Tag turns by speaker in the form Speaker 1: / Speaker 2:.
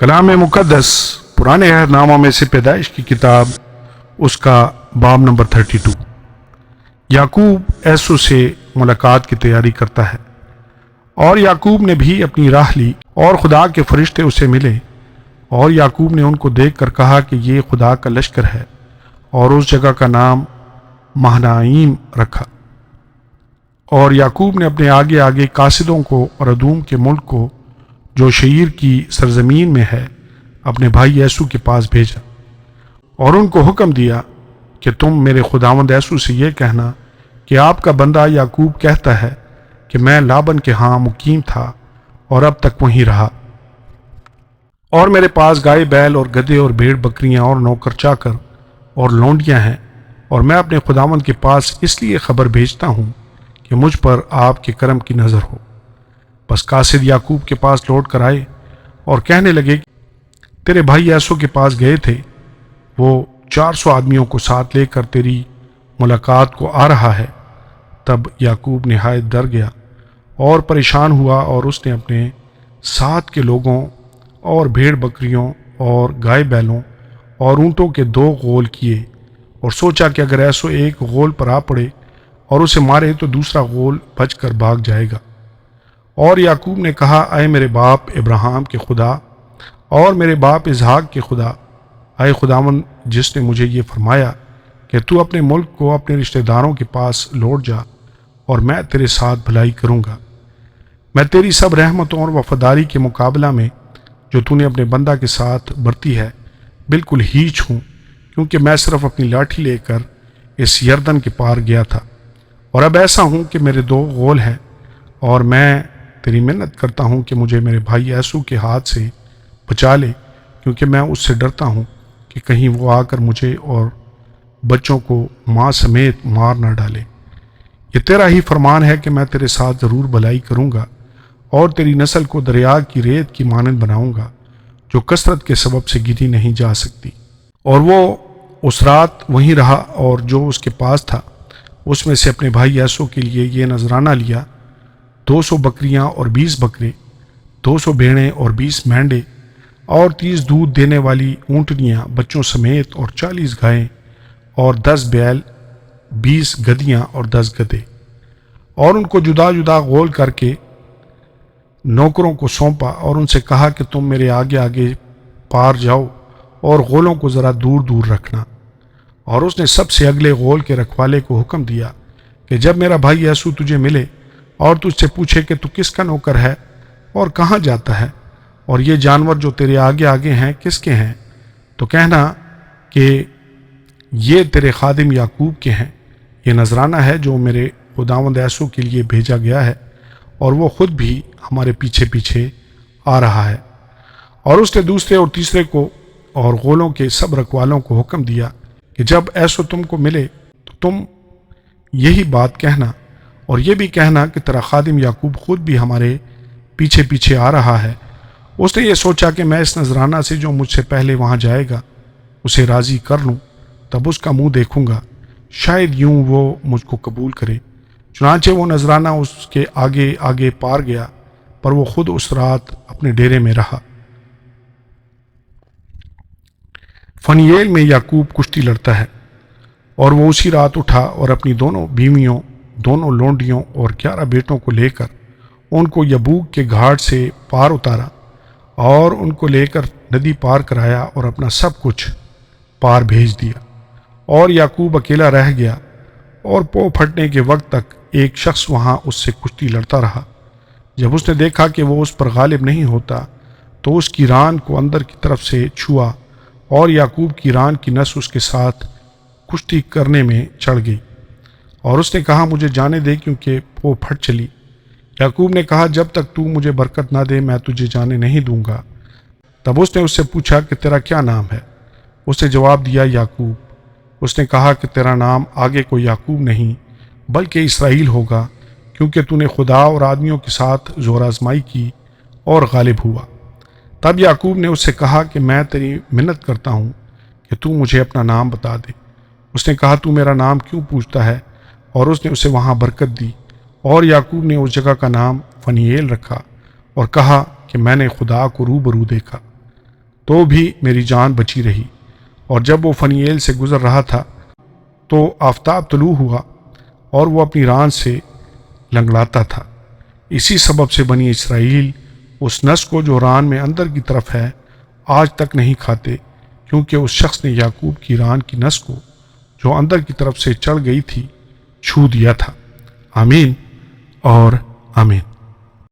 Speaker 1: کلام مقدس پرانے عہد نامہ میں سے پیدائش کی کتاب اس کا باب نمبر 32۔ یعقوب عیسو سے ملاقات کی تیاری کرتا ہے، اور یعقوب نے بھی اپنی راہ لی اور خدا کے فرشتے اسے ملے، اور یعقوب نے ان کو دیکھ کر کہا کہ یہ خدا کا لشکر ہے، اور اس جگہ کا نام مہنائیم رکھا۔ اور یعقوب نے اپنے آگے آگے قاصدوں کو اور ادوم کے ملک کو جو شعیر کی سرزمین میں ہے اپنے بھائی عیسو کے پاس بھیجا، اور ان کو حکم دیا کہ تم میرے خداوند عیسو سے یہ کہنا کہ آپ کا بندہ یعقوب کہتا ہے کہ میں لابن کے ہاں مقیم تھا اور اب تک وہیں رہا، اور میرے پاس گائے بیل اور گدھے اور بھیڑ بکریاں اور نوکر چاکر اور لونڈیاں ہیں، اور میں اپنے خداوند کے پاس اس لیے خبر بھیجتا ہوں کہ مجھ پر آپ کے کرم کی نظر ہو۔ بس قاصد یعقوب کے پاس لوٹ کر آئے اور کہنے لگے تیرے بھائی عیسو کے پاس گئے تھے، وہ 400 آدمیوں کو ساتھ لے کر تیری ملاقات کو آ رہا ہے۔ تب یعقوب نہایت ڈر گیا اور پریشان ہوا، اور اس نے اپنے ساتھ کے لوگوں اور بھیڑ بکریوں اور گائے بیلوں اور اونٹوں کے 2 غول کیے، اور سوچا کہ اگر عیسو ایک غول پر آ پڑے اور اسے مارے تو دوسرا غول بچ کر بھاگ جائے گا۔ اور یعقوب نے کہا اے میرے باپ ابراہیم کے خدا اور میرے باپ اسحاق کے خدا، اے خداوند جس نے مجھے یہ فرمایا کہ تو اپنے ملک کو اپنے رشتہ داروں کے پاس لوٹ جا اور میں تیرے ساتھ بھلائی کروں گا۔ میں تیری سب رحمتوں اور وفاداری کے مقابلہ میں جو تو نے اپنے بندہ کے ساتھ برتی ہے بالکل ہیچ ہوں، کیونکہ میں صرف اپنی لاٹھی لے کر اس یردن کے پار گیا تھا، اور اب ایسا ہوں کہ میرے 2 غول ہیں، اور میں تیری منت کرتا ہوں کہ مجھے میرے بھائی عیسو کے ہاتھ سے بچا لے، کیونکہ میں اس سے ڈرتا ہوں کہ کہیں وہ آ کر مجھے اور بچوں کو ماں سمیت مار نہ ڈالے۔ یہ تیرا ہی فرمان ہے کہ میں تیرے ساتھ ضرور بھلائی کروں گا، اور تیری نسل کو دریا کی ریت کی مانند بناؤں گا جو کثرت کے سبب سے گری نہیں جا سکتی۔ اور وہ اس رات وہیں رہا، اور جو اس کے پاس تھا اس میں سے اپنے بھائی عیسو کے لیے یہ نذرانہ لیا، 200 بکریاں اور 20 بکرے، 200 بھیڑیں اور 20 مینڈے، اور 30 دودھ دینے والی اونٹنیاں بچوں سمیت، اور 40 گائیں اور 10 بیل، 20 گدھیاں اور 10 گدھے۔ اور ان کو جدا جدا غول کر کے نوکروں کو سونپا، اور ان سے کہا کہ تم میرے آگے آگے پار جاؤ اور غولوں کو ذرا دور دور رکھنا۔ اور اس نے سب سے اگلے غول کے رکھوالے کو حکم دیا کہ جب میرا بھائی عیسو تجھے ملے اور تجھ سے پوچھے کہ تو کس کا نوکر ہے اور کہاں جاتا ہے، اور یہ جانور جو تیرے آگے آگے ہیں کس کے ہیں، تو کہنا کہ یہ تیرے خادم یعقوب کے ہیں۔ یہ نذرانہ ہے جو میرے خداوند عیسو کے لیے بھیجا گیا ہے، اور وہ خود بھی ہمارے پیچھے پیچھے آ رہا ہے۔ اور اس نے دوسرے اور تیسرے کو اور غولوں کے سب رکھوالوں کو حکم دیا کہ جب عیسو تم کو ملے تو تم یہی بات کہنا، اور یہ بھی کہنا کہ تیرا خادم یعقوب خود بھی ہمارے پیچھے پیچھے آ رہا ہے۔ اس نے یہ سوچا کہ میں اس نذرانہ سے جو مجھ سے پہلے وہاں جائے گا اسے راضی کر لوں، تب اس کا منہ دیکھوں گا، شاید یوں وہ مجھ کو قبول کرے۔ چنانچہ وہ نذرانہ اس کے آگے آگے پار گیا، پر وہ خود اس رات اپنے ڈیرے میں رہا۔ فنییل میں یعقوب کشتی لڑتا ہے، اور وہ اسی رات اٹھا اور اپنی دونوں بیویوں، دونوں لونڈیوں اور 11 بیٹوں کو لے کر ان کو یبوک کے گھاٹ سے پار اتارا، اور ان کو لے کر ندی پار کرایا اور اپنا سب کچھ پار بھیج دیا۔ اور یعقوب اکیلا رہ گیا، اور پو پھٹنے کے وقت تک ایک شخص وہاں اس سے کشتی لڑتا رہا۔ جب اس نے دیکھا کہ وہ اس پر غالب نہیں ہوتا تو اس کی ران کو اندر کی طرف سے چھوا، اور یعقوب کی ران کی نس اس کے ساتھ کشتی کرنے میں چڑھ گئی، اور اس نے کہا مجھے جانے دے کیونکہ وہ پھٹ چلی۔ یعقوب نے کہا جب تک تو مجھے برکت نہ دے میں تجھے جانے نہیں دوں گا۔ تب اس نے اس سے پوچھا کہ تیرا کیا نام ہے؟ اس نے جواب دیا یعقوب۔ اس نے کہا کہ تیرا نام آگے کوئی یعقوب نہیں بلکہ اسرائیل ہوگا، کیونکہ تو نے خدا اور آدمیوں کے ساتھ زور آزمائی کی اور غالب ہوا۔ تب یعقوب نے اس سے کہا کہ میں تیری منت کرتا ہوں کہ تو مجھے اپنا نام بتا دے۔ اس نے کہا تو میرا نام کیوں پوچھتا ہے؟ اور اس نے اسے وہاں برکت دی، اور یعقوب نے اس جگہ کا نام فنییل رکھا، اور کہا کہ میں نے خدا کو روبرو دیکھا۔ تو بھی میری جان بچی رہی، اور جب وہ فنییل سے گزر رہا تھا تو آفتاب طلوع ہوا اور وہ اپنی ران سے لنگڑاتا تھا۔ اسی سبب سے بنی اسرائیل اس نس کو جو ران میں اندر کی طرف ہے آج تک نہیں کھاتے، کیونکہ اس شخص نے یعقوب کی ران کی نس کو جو اندر کی طرف سے چڑھ گئی تھی چھو دیا تھا۔ آمین اور آمین۔